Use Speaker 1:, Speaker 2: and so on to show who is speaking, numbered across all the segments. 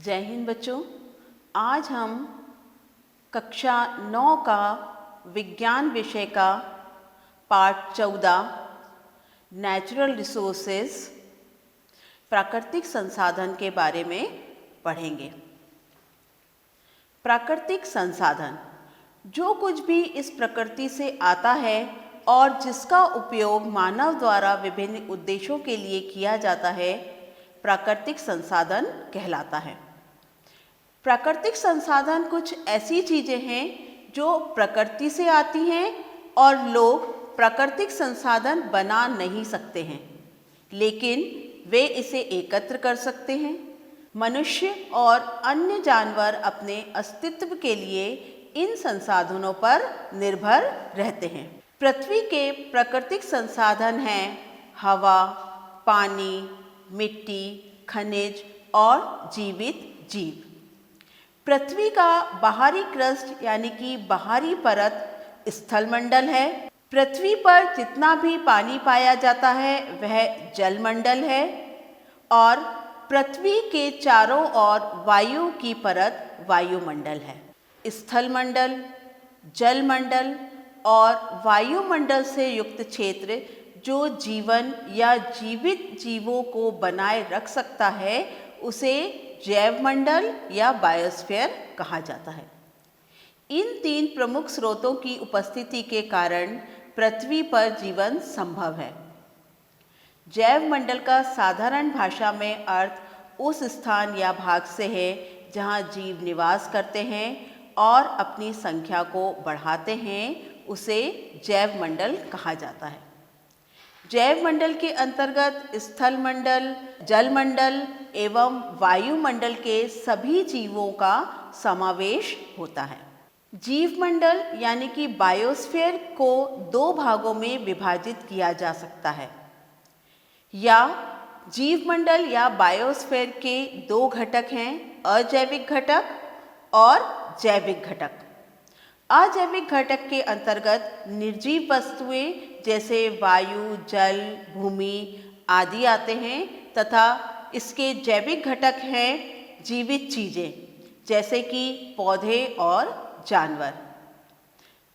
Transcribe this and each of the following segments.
Speaker 1: जय हिंद बच्चों। आज हम कक्षा 9 का विज्ञान विषय का पाठ 14 नेचुरल रिसोर्सेज प्राकृतिक संसाधन के बारे में पढ़ेंगे। प्राकृतिक संसाधन जो कुछ भी इस प्रकृति से आता है और जिसका उपयोग मानव द्वारा विभिन्न उद्देश्यों के लिए किया जाता है, प्राकृतिक संसाधन कहलाता है। प्राकृतिक संसाधन कुछ ऐसी चीज़ें हैं जो प्रकृति से आती हैं और लोग प्राकृतिक संसाधन बना नहीं सकते हैं, लेकिन वे इसे एकत्र कर सकते हैं। मनुष्य और अन्य जानवर अपने अस्तित्व के लिए इन संसाधनों पर निर्भर रहते हैं। पृथ्वी के प्राकृतिक संसाधन हैं हवा, पानी, मिट्टी, खनिज और जीवित जीव। पृथ्वी का बाहरी क्रस्ट यानी कि बाहरी परत स्थलमंडल है। पृथ्वी पर जितना भी पानी पाया जाता है वह जलमंडल है और पृथ्वी के चारों ओर वायु की परत वायुमंडल है। स्थलमंडल, जलमंडल और वायुमंडल से युक्त क्षेत्र जो जीवन या जीवित जीवों को बनाए रख सकता है उसे जैवमंडल या बायोस्फीयर कहा जाता है। इन तीन प्रमुख स्रोतों की उपस्थिति के कारण पृथ्वी पर जीवन संभव है। जैवमंडल का साधारण भाषा में अर्थ उस स्थान या भाग से है जहाँ जीव निवास करते हैं और अपनी संख्या को बढ़ाते हैं, उसे जैवमंडल कहा जाता है। जैवमंडल के अंतर्गत स्थलमंडल, जलमंडल एवं वायुमंडल के सभी जीवों का समावेश होता है। जीवमंडल यानी कि बायोस्फीयर को दो भागों में विभाजित किया जा सकता है। या जीवमंडल या बायोस्फीयर के दो घटक हैं, अजैविक घटक और जैविक घटक। अजैविक घटक के अंतर्गत निर्जीव वस्तुएं जैसे वायु, जल, भूमि आदि आते हैं तथा इसके जैविक घटक हैं जीवित चीज़ें जैसे कि पौधे और जानवर।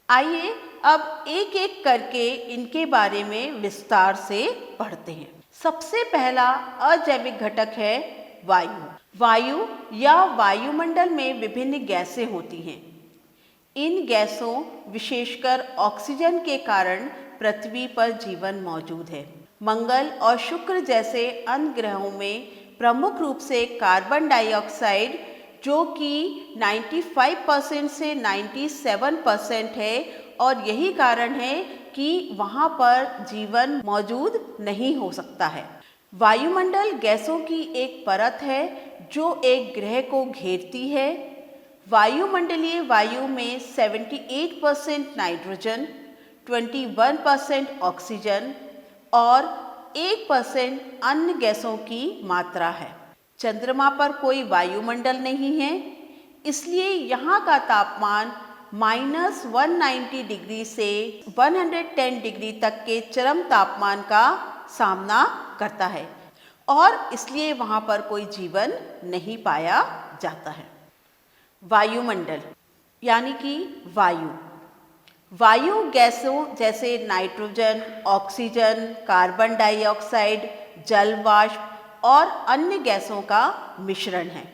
Speaker 1: आइए अब एक एक करके इनके बारे में विस्तार से पढ़ते हैं। सबसे पहला अजैविक घटक है वायु। वायु या वायुमंडल में विभिन्न गैसें होती हैं। इन गैसों विशेषकर ऑक्सीजन के कारण पृथ्वी पर जीवन मौजूद है। मंगल और शुक्र जैसे अन्य ग्रहों में प्रमुख रूप से कार्बन डाइऑक्साइड जो कि 95% से 97% है और यही कारण है कि वहाँ पर जीवन मौजूद नहीं हो सकता है। वायुमंडल गैसों की एक परत है जो एक ग्रह को घेरती है। वायुमंडलीय वायु में 78% नाइट्रोजन, 21% ऑक्सीजन और 1% अन्य गैसों की मात्रा है। चंद्रमा पर कोई वायुमंडल नहीं है, इसलिए यहाँ का तापमान -190 डिग्री से 110 डिग्री तक के चरम तापमान का सामना करता है और इसलिए वहाँ पर कोई जीवन नहीं पाया जाता है। वायुमंडल यानी कि वायु गैसों जैसे नाइट्रोजन, ऑक्सीजन, कार्बन डाइऑक्साइड, जल वाष्प और अन्य गैसों का मिश्रण है।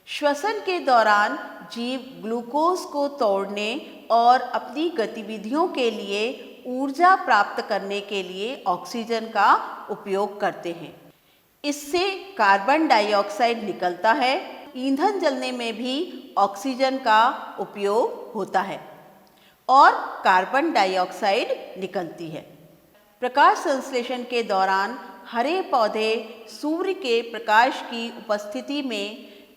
Speaker 1: श्वसन के दौरान जीव ग्लूकोज को तोड़ने और अपनी गतिविधियों के लिए ऊर्जा प्राप्त करने के लिए ऑक्सीजन का उपयोग करते हैं। इससे कार्बन डाइऑक्साइड निकलता है। ईंधन जलने में भी ऑक्सीजन का उपयोग होता है और कार्बन डाइऑक्साइड निकलती है। प्रकाश संश्लेषण के दौरान हरे पौधे सूर्य के प्रकाश की उपस्थिति में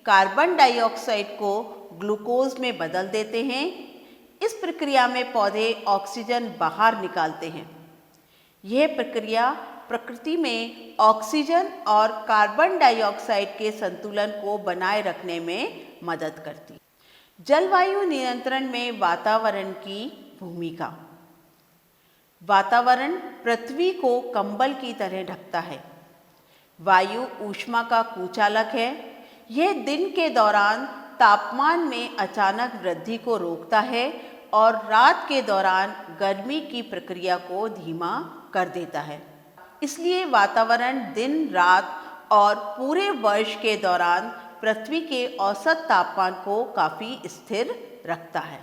Speaker 1: कार्बन डाइऑक्साइड को ग्लूकोज में बदल देते हैं। इस प्रक्रिया में पौधे ऑक्सीजन बाहर निकालते हैं। यह प्रक्रिया प्रकृति में ऑक्सीजन और कार्बन डाइऑक्साइड के संतुलन को बनाए रखने में मदद करती है। जलवायु नियंत्रण में वातावरण की भूमिका। वातावरण पृथ्वी को कंबल की तरह ढकता है। वायु ऊष्मा का कुचालक है। यह दिन के दौरान तापमान में अचानक वृद्धि को रोकता है और रात के दौरान गर्मी की प्रक्रिया को धीमा कर देता है। इसलिए वातावरण दिन रात और पूरे वर्ष के दौरान पृथ्वी के औसत तापमान को काफ़ी स्थिर रखता है।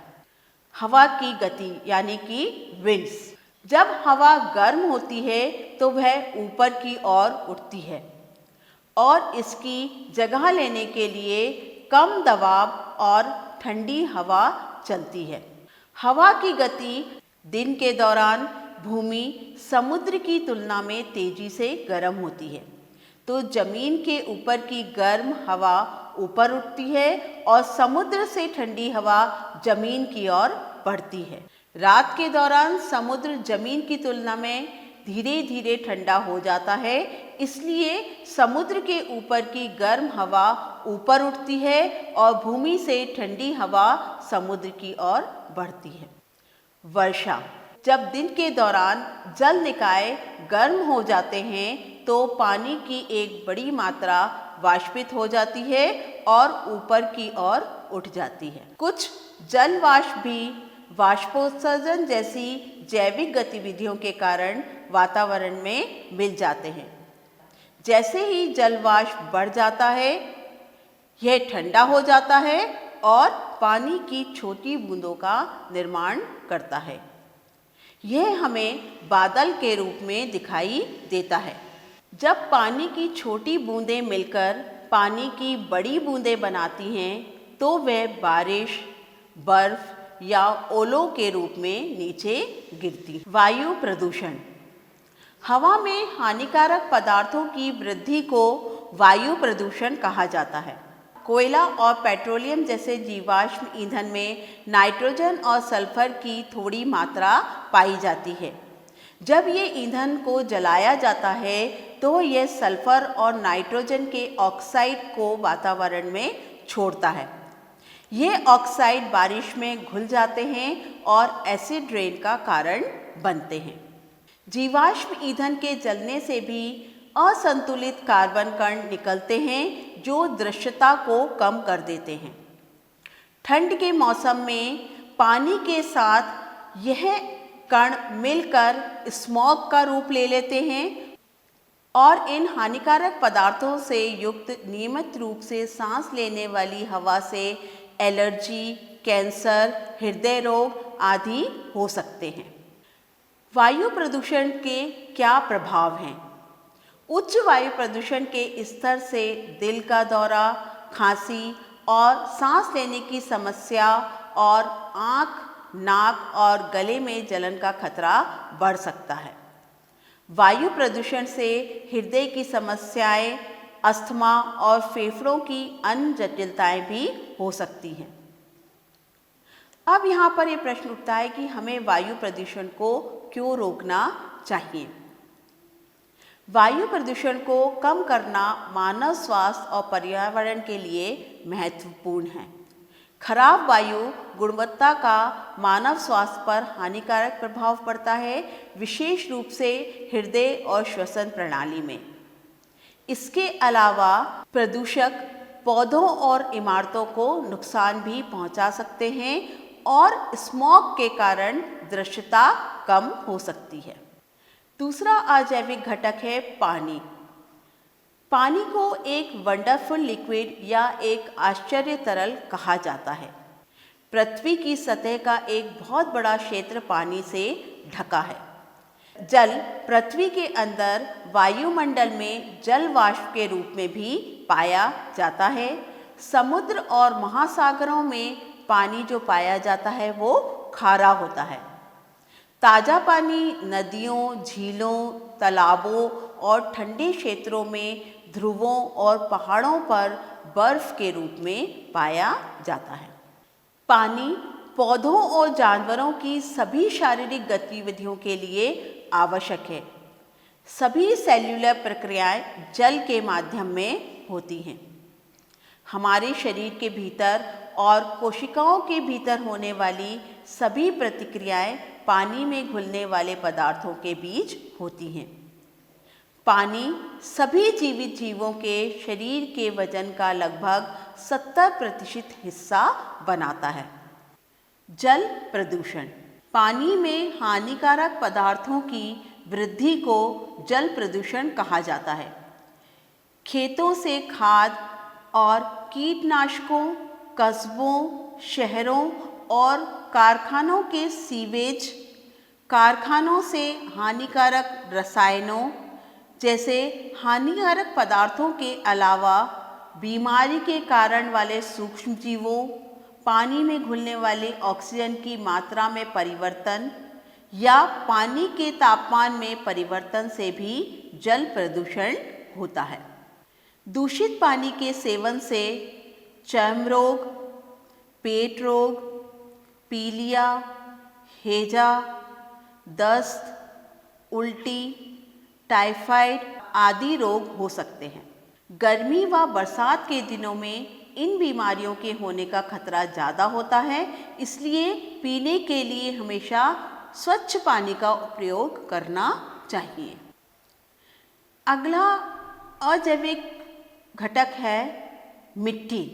Speaker 1: हवा की गति यानी कि विंड्स। जब हवा गर्म होती है तो वह ऊपर की ओर उठती है और इसकी जगह लेने के लिए कम दबाव और ठंडी हवा चलती है। हवा की गति दिन के दौरान भूमि समुद्र की तुलना में तेजी से गर्म होती है, तो जमीन के ऊपर की गर्म हवा ऊपर उठती है और समुद्र से ठंडी हवा जमीन की ओर बढ़ती है। रात के दौरान समुद्र जमीन की तुलना में धीरे धीरे ठंडा हो जाता है, इसलिए समुद्र के ऊपर की गर्म हवा ऊपर उठती है और भूमि से ठंडी हवा समुद्र की ओर बढ़ती है। वर्षा। जब दिन के दौरान जल निकाय गर्म हो जाते हैं तो पानी की एक बड़ी मात्रा वाष्पित हो जाती है और ऊपर की ओर उठ जाती है। कुछ जल वाष्प भी वाष्पोत्सर्जन जैसी जैविक गतिविधियों के कारण वातावरण में मिल जाते हैं। जैसे ही जल वाष्प बढ़ जाता है, यह ठंडा हो जाता है और पानी की छोटी बूंदों का निर्माण करता है। यह हमें बादल के रूप में दिखाई देता है। जब पानी की छोटी बूंदें मिलकर पानी की बड़ी बूंदें बनाती हैं तो वह बारिश, बर्फ या ओलों के रूप में नीचे गिरती। वायु प्रदूषण। हवा में हानिकारक पदार्थों की वृद्धि को वायु प्रदूषण कहा जाता है। कोयला और पेट्रोलियम जैसे जीवाश्म ईंधन में नाइट्रोजन और सल्फर की थोड़ी मात्रा पाई जाती है। जब ये ईंधन को जलाया जाता है तो यह सल्फर और नाइट्रोजन के ऑक्साइड को वातावरण में छोड़ता है। ये ऑक्साइड बारिश में घुल जाते हैं और एसिड रेन का कारण बनते हैं। जीवाश्म ईंधन के जलने से भी असंतुलित कार्बन कण निकलते हैं जो दृश्यता को कम कर देते हैं। ठंड के मौसम में पानी के साथ यह कण मिलकर स्मॉग का रूप ले लेते हैं और इन हानिकारक पदार्थों से युक्त नियमित रूप से सांस लेने वाली हवा से एलर्जी, कैंसर, हृदय रोग आदि हो सकते हैं। वायु प्रदूषण के क्या प्रभाव हैं? उच्च वायु प्रदूषण के स्तर से दिल का दौरा, खांसी और सांस लेने की समस्या और आँख, नाक और गले में जलन का खतरा बढ़ सकता है। वायु प्रदूषण से हृदय की समस्याएं, अस्थमा और फेफड़ों की अन्य जटिलताएं भी हो सकती हैं। अब यहाँ पर ये प्रश्न उठता है कि हमें वायु प्रदूषण को क्यों रोकना चाहिए? वायु प्रदूषण को कम करना मानव स्वास्थ्य और पर्यावरण के लिए महत्वपूर्ण है। खराब वायु गुणवत्ता का मानव स्वास्थ्य पर हानिकारक प्रभाव पड़ता है, विशेष रूप से हृदय और श्वसन प्रणाली में। इसके अलावा प्रदूषक पौधों और इमारतों को नुकसान भी पहुंचा सकते हैं और स्मॉग के कारण दृश्यता कम हो सकती है। दूसरा अजैविक घटक है पानी। पानी को एक वंडरफुल लिक्विड या एक आश्चर्य तरल कहा जाता है। पृथ्वी की सतह का एक बहुत बड़ा क्षेत्र पानी से ढका है। जल पृथ्वी के अंदर वायुमंडल में जल वाष्प के रूप में भी पाया जाता है। समुद्र और महासागरों में पानी जो पाया जाता है वो खारा होता है। ताज़ा पानी नदियों, झीलों, तालाबों और ठंडे क्षेत्रों में ध्रुवों और पहाड़ों पर बर्फ के रूप में पाया जाता है। पानी पौधों और जानवरों की सभी शारीरिक गतिविधियों के लिए आवश्यक है। सभी सेल्युलर प्रक्रियाएं जल के माध्यम में होती हैं। हमारे शरीर के भीतर और कोशिकाओं के भीतर होने वाली सभी प्रतिक्रियाएं पानी में घुलने वाले पदार्थों के बीच होती हैं। पानी सभी जीवित जीवों के शरीर के वजन का लगभग 70% हिस्सा बनाता है। जल प्रदूषण। पानी में हानिकारक पदार्थों की वृद्धि को जल प्रदूषण कहा जाता है। खेतों से खाद और कीटनाशकों, कस्बों, शहरों और कारखानों के सीवेज, कारखानों से हानिकारक रसायनों जैसे हानिकारक पदार्थों के अलावा बीमारी के कारण वाले सूक्ष्म जीवों, पानी में घुलने वाले ऑक्सीजन की मात्रा में परिवर्तन या पानी के तापमान में परिवर्तन से भी जल प्रदूषण होता है। दूषित पानी के सेवन से चर्म रोग, पेट रोग, पीलिया, हैजा, दस्त, उल्टी, टाइफाइड आदि रोग हो सकते हैं। गर्मी व बरसात के दिनों में इन बीमारियों के होने का खतरा ज़्यादा होता है, इसलिए पीने के लिए हमेशा स्वच्छ पानी का प्रयोग करना चाहिए। अगला अजैविक घटक है मिट्टी।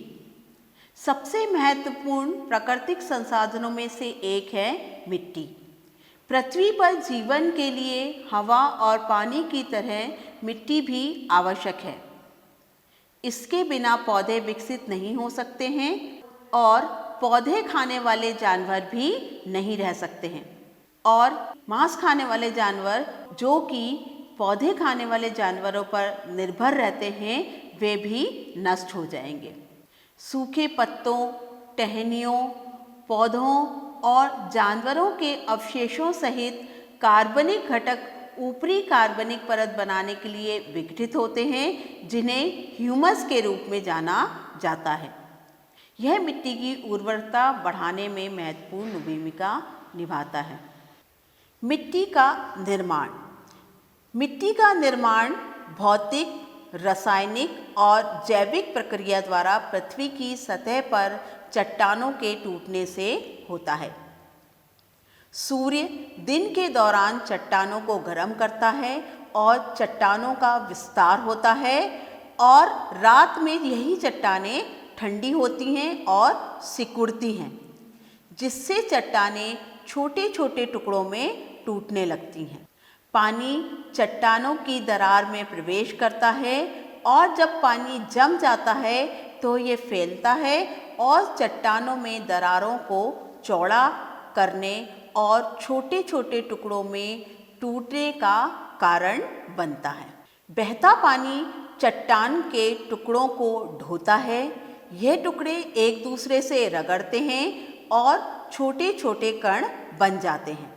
Speaker 1: सबसे महत्वपूर्ण प्राकृतिक संसाधनों में से एक है मिट्टी। पृथ्वी पर जीवन के लिए हवा और पानी की तरह मिट्टी भी आवश्यक है। इसके बिना पौधे विकसित नहीं हो सकते हैं और पौधे खाने वाले जानवर भी नहीं रह सकते हैं, और मांस खाने वाले जानवर जो कि पौधे खाने वाले जानवरों पर निर्भर रहते हैं वे भी नष्ट हो जाएंगे। सूखे पत्तों, टहनियों, पौधों और जानवरों के अवशेषों सहित कार्बनिक घटक ऊपरी कार्बनिक परत बनाने के लिए विघटित होते हैं, जिन्हें ह्यूमस के रूप में जाना जाता है। यह मिट्टी की उर्वरता बढ़ाने में महत्वपूर्ण भूमिका निभाता है। मिट्टी का निर्माण। मिट्टी का निर्माण भौतिक, रासायनिक और जैविक प्रक्रिया द्वारा पृथ्वी की सतह पर चट्टानों के टूटने से होता है। सूर्य दिन के दौरान चट्टानों को गर्म करता है और चट्टानों का विस्तार होता है, और रात में यही चट्टानें ठंडी होती हैं और सिकुड़ती हैं, जिससे चट्टानें छोटे छोटे टुकड़ों में टूटने लगती हैं। पानी चट्टानों की दरार में प्रवेश करता है और जब पानी जम जाता है तो ये फैलता है और चट्टानों में दरारों को चौड़ा करने और छोटे छोटे टुकड़ों में टूटने का कारण बनता है। बहता पानी चट्टान के टुकड़ों को ढोता है। यह टुकड़े एक दूसरे से रगड़ते हैं और छोटे छोटे कण बन जाते हैं।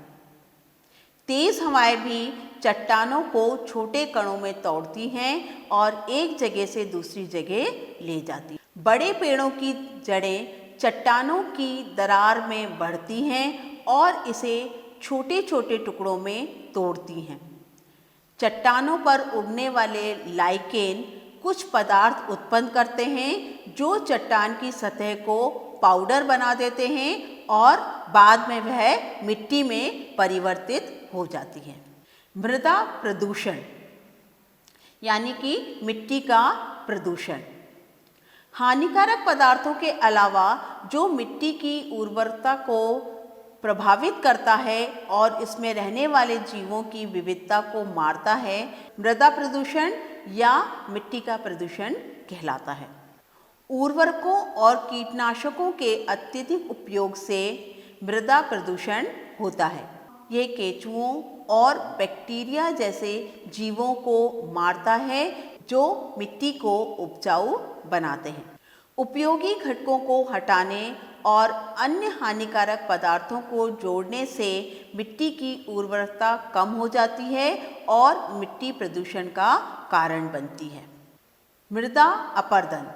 Speaker 1: तेज हवाएं भी चट्टानों को छोटे कणों में तोड़ती हैं और एक जगह से दूसरी जगह ले जाती। बड़े पेड़ों की जड़ें चट्टानों की दरार में बढ़ती हैं और इसे छोटे छोटे टुकड़ों में तोड़ती हैं। चट्टानों पर उगने वाले लाइकेन कुछ पदार्थ उत्पन्न करते हैं जो चट्टान की सतह को पाउडर बना देते हैं और बाद में वह मिट्टी में परिवर्तित हो जाती है। मृदा प्रदूषण यानी कि मिट्टी का प्रदूषण हानिकारक पदार्थों के अलावा जो मिट्टी की उर्वरता को प्रभावित करता है और इसमें रहने वाले जीवों की विविधता को मारता है, मृदा प्रदूषण या मिट्टी का प्रदूषण कहलाता है। उर्वरकों और कीटनाशकों के अत्यधिक उपयोग से मृदा प्रदूषण होता है। ये केंचुओं और बैक्टीरिया जैसे जीवों को मारता है जो मिट्टी को उपजाऊ बनाते हैं। उपयोगी घटकों को हटाने और अन्य हानिकारक पदार्थों को जोड़ने से मिट्टी की उर्वरता कम हो जाती है और मिट्टी प्रदूषण का कारण बनती है। मृदा अपरदन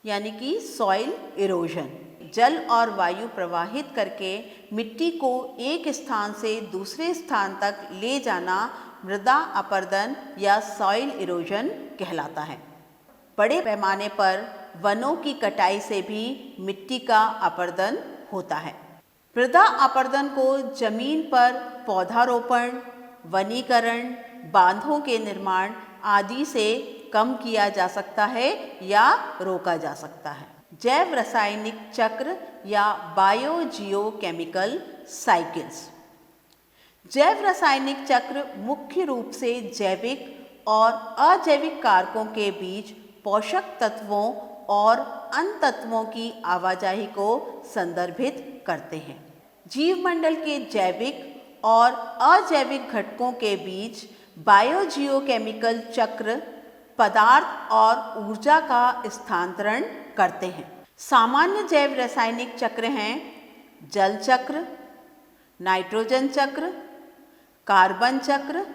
Speaker 1: यानी कि सॉइल इरोजन जल और वायु प्रवाहित करके मिट्टी को एक स्थान से दूसरे स्थान तक ले जाना मृदा अपरदन या सॉइल इरोजन कहलाता है। बड़े पैमाने पर वनों की कटाई से भी मिट्टी का अपरदन होता है। मृदा अपरदन को जमीन पर पौधारोपण, वनीकरण, बांधों के निर्माण आदि से कम किया जा सकता है या रोका जा सकता है। जैव रासायनिक चक्र या बायोजियोकेमिकल साइकिल्स। जैव रासायनिक चक्र मुख्य रूप से जैविक और अजैविक कारकों के बीच पोषक तत्वों और अन्य तत्वों की आवाजाही को संदर्भित करते हैं। जीवमंडल के जैविक और अजैविक घटकों के बीच बायोजियोकेमिकल चक्र पदार्थ और ऊर्जा का स्थानांतरण करते हैं। सामान्य जैव रासायनिक चक्र हैं जल चक्र, नाइट्रोजन चक्र, कार्बन चक्र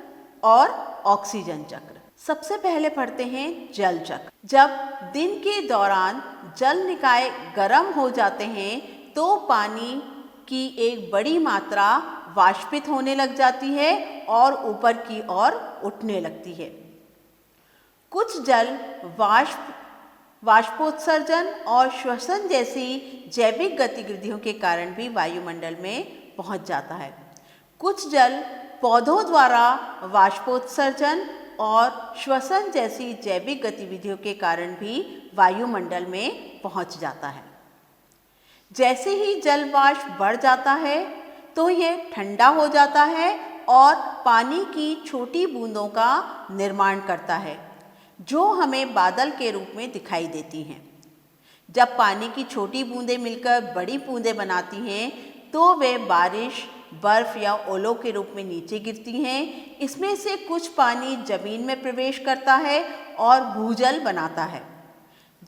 Speaker 1: और ऑक्सीजन चक्र। सबसे पहले पढ़ते हैं जल चक्र। जब दिन के दौरान जल निकाय गर्म हो जाते हैं तो पानी की एक बड़ी मात्रा वाष्पित होने लग जाती है और ऊपर की ओर उठने लगती है। कुछ जल वाष्पोत्सर्जन और श्वसन जैसी जैविक गतिविधियों के कारण भी वायुमंडल में पहुंच जाता है। कुछ जल पौधों द्वारा वाष्पोत्सर्जन और श्वसन जैसी जैविक गतिविधियों के कारण भी वायुमंडल में पहुंच जाता है। जैसे ही जल वाष्प बढ़ जाता है तो यह ठंडा हो जाता है और पानी की छोटी बूंदों का निर्माण करता है जो हमें बादल के रूप में दिखाई देती हैं। जब पानी की छोटी बूंदें मिलकर बड़ी बूंदें बनाती हैं तो वे बारिश, बर्फ या ओलों के रूप में नीचे गिरती हैं। इसमें से कुछ पानी जमीन में प्रवेश करता है और भूजल बनाता है।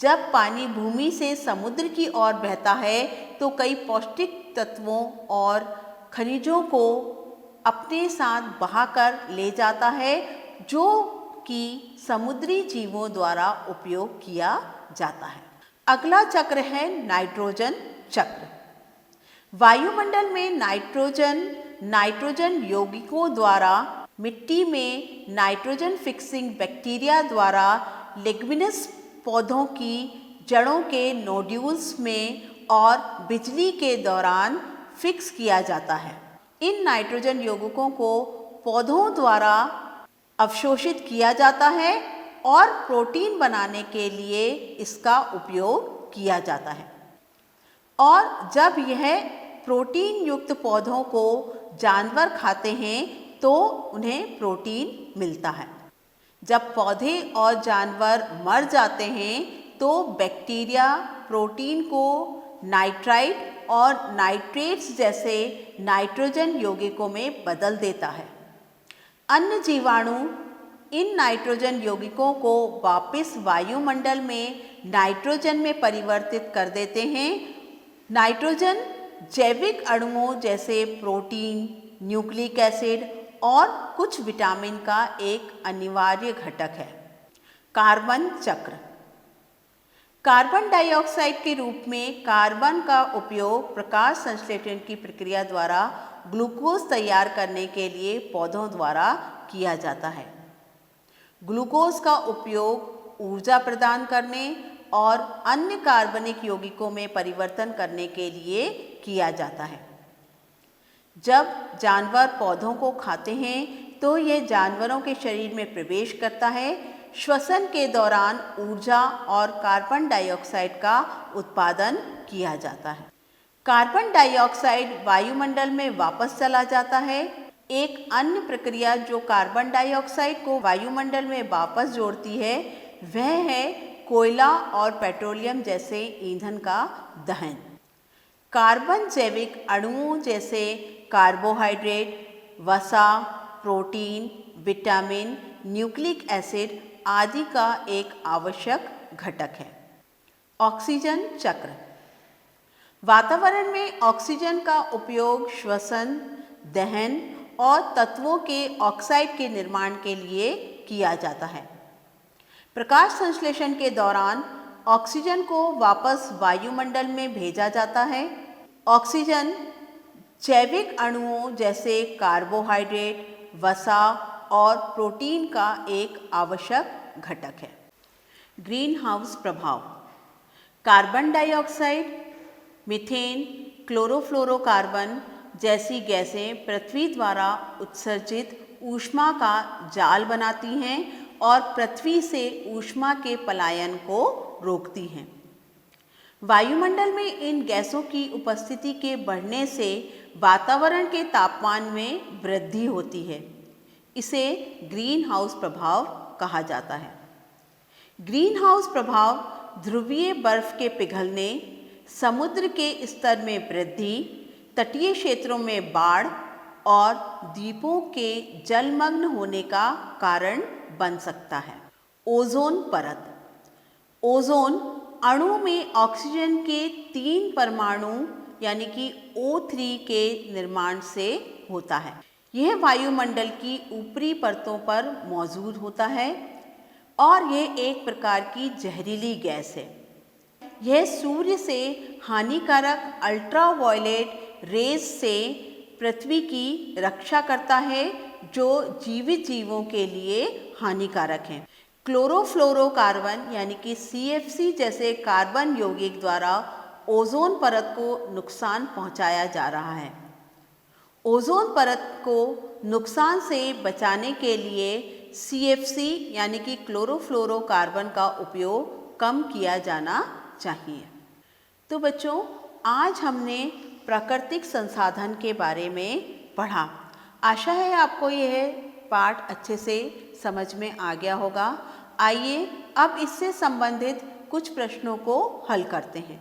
Speaker 1: जब पानी भूमि से समुद्र की ओर बहता है तो कई पौष्टिक तत्वों और खनिजों को अपने साथ बहाकर ले जाता है जो कि समुद्री जीवों द्वारा उपयोग किया जाता है। अगला चक्र है नाइट्रोजन चक्र। वायुमंडल में नाइट्रोजन यौगिकों द्वारा मिट्टी में नाइट्रोजन फिक्सिंग बैक्टीरिया द्वारा लेग्यूमिनस पौधों की जड़ों के नोड्यूल्स में और बिजली के दौरान फिक्स किया जाता है। इन नाइट्रोजन यौगिकों को पौधों द्वारा अवशोषित किया जाता है और प्रोटीन बनाने के लिए इसका उपयोग किया जाता है। और जब यह प्रोटीन युक्त पौधों को जानवर खाते हैं तो उन्हें प्रोटीन मिलता है। जब पौधे और जानवर मर जाते हैं तो बैक्टीरिया प्रोटीन को नाइट्राइट और नाइट्रेट्स जैसे नाइट्रोजन यौगिकों में बदल देता है। अन्य जीवाणु इन नाइट्रोजन यौगिकों को वापस वायुमंडल में नाइट्रोजन में परिवर्तित कर देते हैं। नाइट्रोजन जैविक अणुओं जैसे प्रोटीन, न्यूक्लिक एसिड और कुछ विटामिन का एक अनिवार्य घटक है। कार्बन चक्र। कार्बन डाइऑक्साइड के रूप में कार्बन का उपयोग प्रकाश संश्लेषण की प्रक्रिया द्वारा ग्लूकोज तैयार करने के लिए पौधों द्वारा किया जाता है। ग्लूकोज का उपयोग ऊर्जा प्रदान करने और अन्य कार्बनिक यौगिकों में परिवर्तन करने के लिए किया जाता है। जब जानवर पौधों को खाते हैं तो यह जानवरों के शरीर में प्रवेश करता है। श्वसन के दौरान ऊर्जा और कार्बन डाइऑक्साइड का उत्पादन किया जाता है। कार्बन डाइऑक्साइड वायुमंडल में वापस चला जाता है। एक अन्य प्रक्रिया जो कार्बन डाइऑक्साइड को वायुमंडल में वापस जोड़ती है वह है कोयला और पेट्रोलियम जैसे ईंधन का दहन। कार्बन जैविक अणुओं जैसे कार्बोहाइड्रेट, वसा, प्रोटीन, विटामिन, न्यूक्लिक एसिड आदि का एक आवश्यक घटक है। ऑक्सीजन चक्र। वातावरण में ऑक्सीजन का उपयोग श्वसन, दहन और तत्वों के ऑक्साइड के निर्माण के लिए किया जाता है। प्रकाश संश्लेषण के दौरान ऑक्सीजन को वापस वायुमंडल में भेजा जाता है। ऑक्सीजन जैविक अणुओं जैसे कार्बोहाइड्रेट, वसा और प्रोटीन का एक आवश्यक घटक है। ग्रीन हाउस प्रभाव। कार्बन डाइऑक्साइड, मीथेन, क्लोरोफ्लोरोकार्बन जैसी गैसें पृथ्वी द्वारा उत्सर्जित ऊष्मा का जाल बनाती हैं और पृथ्वी से ऊष्मा के पलायन को रोकती हैं। वायुमंडल में इन गैसों की उपस्थिति के बढ़ने से वातावरण के तापमान में वृद्धि होती है। इसे ग्रीन हाउस प्रभाव कहा जाता है। ग्रीन हाउस प्रभाव ध्रुवीय बर्फ के पिघलने, समुद्र के स्तर में वृद्धि, तटीय क्षेत्रों में बाढ़ और द्वीपों के जलमग्न होने का कारण बन सकता है। ओजोन परत। ओजोन अणु में ऑक्सीजन के 3 परमाणु यानी कि O3 के निर्माण से होता है। यह वायुमंडल की ऊपरी परतों पर मौजूद होता है और यह एक प्रकार की जहरीली गैस है। यह सूर्य से हानिकारक अल्ट्रावायलेट रेज से पृथ्वी की रक्षा करता है, जो जीवित जीवों के लिए हानिकारक हैं। क्लोरोफ्लोरोकार्बन यानी कि CFC जैसे कार्बन यौगिक द्वारा ओजोन परत को नुकसान पहुंचाया जा रहा है। ओजोन परत को नुकसान से बचाने के लिए CFC यानी कि क्लोरोफ्लोरोकार्बन का उपयोग कम किया जाना चाहिए। तो बच्चों, आज हमने प्राकृतिक संसाधन के बारे में पढ़ा। आशा है आपको यह पाठ अच्छे से समझ में आ गया होगा। आइए अब इससे संबंधित कुछ प्रश्नों को हल करते हैं।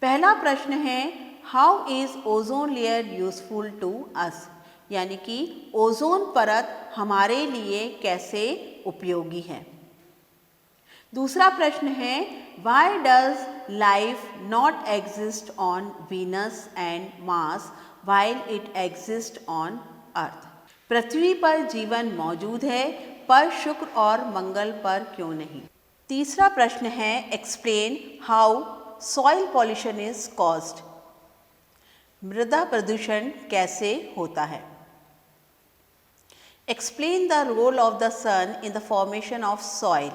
Speaker 1: पहला प्रश्न है, how is ozone layer useful to us, यानी कि ओजोन परत हमारे लिए कैसे उपयोगी है। दूसरा प्रश्न है, why does life not exist on Venus and Mars while it exist on earth. पृथ्वी पर जीवन मौजूद है पर शुक्र और मंगल पर क्यों नहीं। तीसरा प्रश्न है, explain how soil pollution is caused. मृदा प्रदूषण कैसे होता है। Explain the role of the sun in the formation of soil.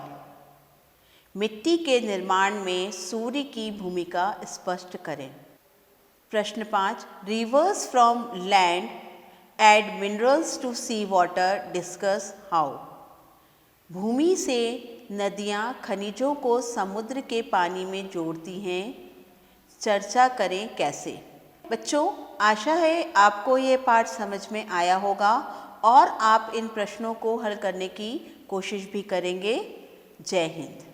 Speaker 1: मिट्टी के निर्माण में सूर्य की भूमिका स्पष्ट करें। प्रश्न 5, rivers from land add minerals to sea water, discuss how. भूमि से नदियाँ खनिजों को समुद्र के पानी में जोड़ती हैं, चर्चा करें कैसे। बच्चों, आशा है आपको ये पाठ समझ में आया होगा और आप इन प्रश्नों को हल करने की कोशिश भी करेंगे। जय हिंद।